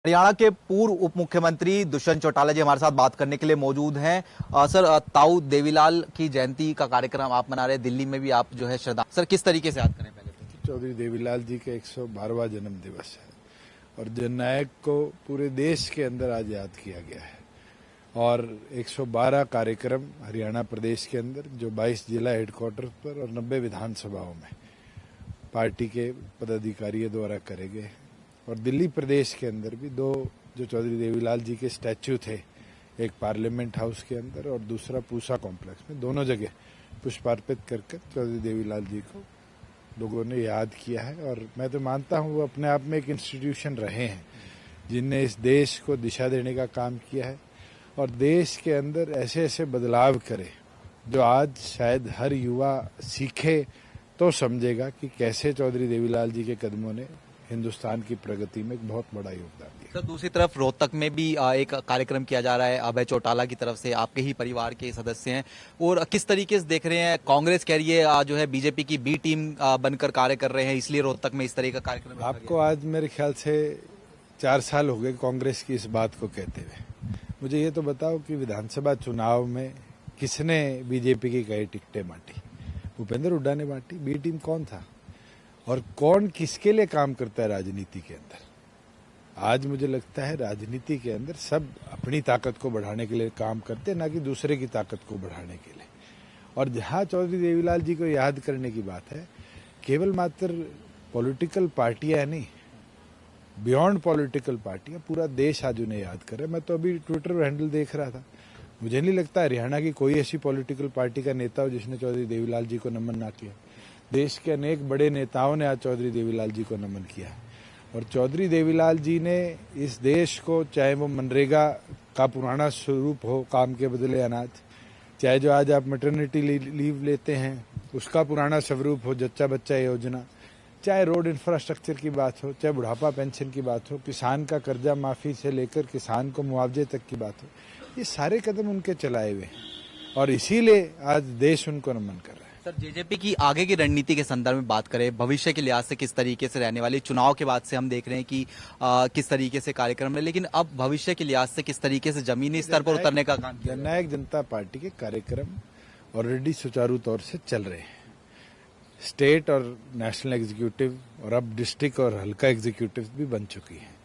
हरियाणा के पूर्व उप मुख्यमंत्री दुष्यंत चौटाला जी हमारे साथ बात करने के लिए मौजूद हैं। सर, ताऊ देवीलाल की जयंती का कार्यक्रम आप मना रहे हैं, दिल्ली में भी आप जो है श्रद्धा, सर किस तरीके से याद करें पहले तो? चौधरी देवीलाल जी का 112वां जन्म दिवस है और जननायक को पूरे देश के अंदर आज याद किया गया है और 112 कार्यक्रम हरियाणा प्रदेश के अंदर जो 22 जिला हेडक्वार्टर पर और 90 विधानसभाओं में पार्टी के पदाधिकारियों द्वारा करे गए और दिल्ली प्रदेश के अंदर भी दो जो चौधरी देवीलाल जी के स्टैच्यू थे, एक पार्लियामेंट हाउस के अंदर और दूसरा पूसा कॉम्प्लेक्स में, दोनों जगह पुष्पार्पित करके चौधरी देवीलाल जी को लोगों ने याद किया है। और मैं तो मानता हूं वो अपने आप में एक इंस्टीट्यूशन रहे हैं जिनने इस देश को दिशा देने का काम किया है और देश के अंदर ऐसे ऐसे बदलाव करे जो आज शायद हर युवा सीखे तो समझेगा कि कैसे चौधरी देवीलाल जी के कदमों ने हिंदुस्तान की प्रगति में एक बहुत बड़ा योगदान दिया। सर, दूसरी तरफ रोहतक में भी एक कार्यक्रम किया जा रहा है अभय चौटाला की तरफ से, आपके ही परिवार के सदस्य हैं, और किस तरीके से देख रहे हैं? कांग्रेस कह रही है जो है बीजेपी की बी टीम बनकर कार्य कर रहे हैं, इसलिए रोहतक में इस तरह का कार्यक्रम। आपको आज मेरे ख्याल से 4 साल हो गए कांग्रेस की इस बात को कहते हुए। मुझे ये तो बताओ कि विधानसभा चुनाव में किसने बीजेपी की कई टिकटें बांटी? भूपेंद्र हुड्डा ने बांटी। बी टीम कौन था और कौन किसके लिए काम करता है राजनीति के अंदर? आज मुझे लगता है राजनीति के अंदर सब अपनी ताकत को बढ़ाने के लिए काम करते हैं, ना कि दूसरे की ताकत को बढ़ाने के लिए। और जहां चौधरी देवीलाल जी को याद करने की बात है, केवल मात्र पॉलिटिकल पार्टियां नहीं, बियॉन्ड पॉलिटिकल पार्टियां, पूरा देश आज उन्हें याद करे। मैं तो अभी ट्विटर हैंडल देख रहा था, मुझे नहीं लगता हरियाणा की कोई ऐसी पॉलिटिकल पार्टी का नेता हो जिसने चौधरी देवीलाल जी को नमन ना किया। देश के अनेक बड़े नेताओं ने आज चौधरी देवीलाल जी को नमन किया और चौधरी देवीलाल जी ने इस देश को, चाहे वो मनरेगा का पुराना स्वरूप हो, काम के बदले अनाज, चाहे जो आज आप मैटरनिटी लीव लेते हैं उसका पुराना स्वरूप हो, जच्चा बच्चा योजना, चाहे रोड इंफ्रास्ट्रक्चर की बात हो, चाहे बुढ़ापा पेंशन की बात हो, किसान का कर्जा माफी से लेकर किसान को मुआवजे तक की बात हो, ये सारे कदम उनके चलाए हुए हैं और इसीलिए आज देश उनको नमन कर रहा है। सर, जेजेपी की आगे की रणनीति के संदर्भ में बात करें, भविष्य के लिहाज से किस तरीके से रहने वाली, चुनाव के बाद से हम देख रहे हैं कि किस तरीके से कार्यक्रम है, लेकिन अब भविष्य के लिहाज से किस तरीके से जमीनी स्तर पर उतरने का काम? जननायक जनता पार्टी के कार्यक्रम ऑलरेडी सुचारू तौर से चल रहे हैं। स्टेट और नेशनल एग्जीक्यूटिव और अब डिस्ट्रिक्ट और हल्का एग्जीक्यूटिव भी बन चुकी है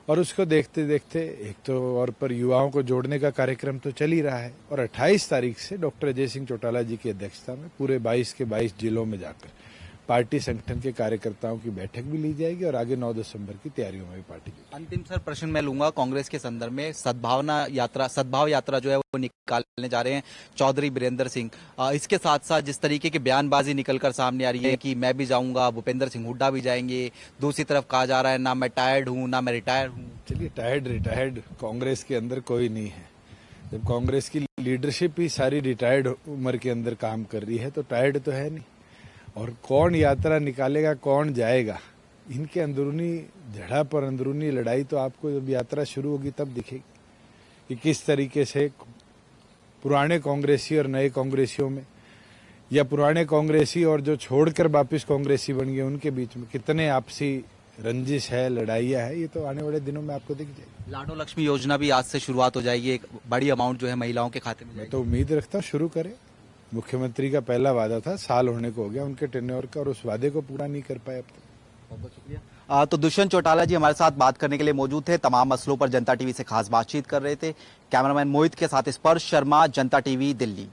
और उसको देखते देखते एक तो और पर युवाओं को जोड़ने का कार्यक्रम तो चल ही रहा है और 28 तारीख से डॉक्टर अजय सिंह चौटाला जी की अध्यक्षता में पूरे 22 के 22 जिलों में जाकर पार्टी संगठन के कार्यकर्ताओं की बैठक भी ली जाएगी और आगे 9 दिसंबर की तैयारियों में भी पार्टी की। अंतिम सर प्रश्न मैं लूंगा कांग्रेस के संदर्भ में, सद्भाव यात्रा जो है वो निकालने जा रहे हैं चौधरी बीरेंद्र सिंह, इसके साथ साथ जिस तरीके की बयानबाजी निकलकर सामने आ रही है कि मैं भी जाऊंगा, भूपेंद्र सिंह हुड्डा भी जाएंगे, दूसरी तरफ कहा जा रहा है ना मैं टायर्ड हूं ना मैं रिटायर हूं। चलिए, टायर्ड रिटायर्ड कांग्रेस के अंदर कोई नहीं है। जब कांग्रेस की लीडरशिप ही सारी रिटायर्ड उम्र के अंदर काम कर रही है तो टायर्ड तो है नहीं। और कौन यात्रा निकालेगा, कौन जाएगा, इनके अंदरूनी झड़प और अंदरूनी लड़ाई तो आपको जब यात्रा शुरू होगी तब दिखेगी कि किस तरीके से पुराने कांग्रेसी और नए कांग्रेसियों में, या पुराने कांग्रेसी और जो छोड़कर वापिस कांग्रेसी बन गए उनके बीच में कितने आपसी रंजिश है, लड़ाइयां है, ये तो आने वाले दिनों में आपको दिख जाएगी। लाडो लक्ष्मी योजना भी आज से शुरुआत हो जाएगी, एक बड़ी अमाउंट जो है महिलाओं के खाते में मैं तो उम्मीद रखता हूँ शुरू करें। मुख्यमंत्री का पहला वादा था, साल होने को हो गया उनके टेन्योर का और उस वादे को पूरा नहीं कर पाए अब तक। बहुत बहुत शुक्रिया। तो दुष्यंत चौटाला जी हमारे साथ बात करने के लिए मौजूद थे, तमाम मसलों पर जनता टीवी से खास बातचीत कर रहे थे। कैमरामैन मोहित के साथ स्पर्श शर्मा, जनता टीवी, दिल्ली।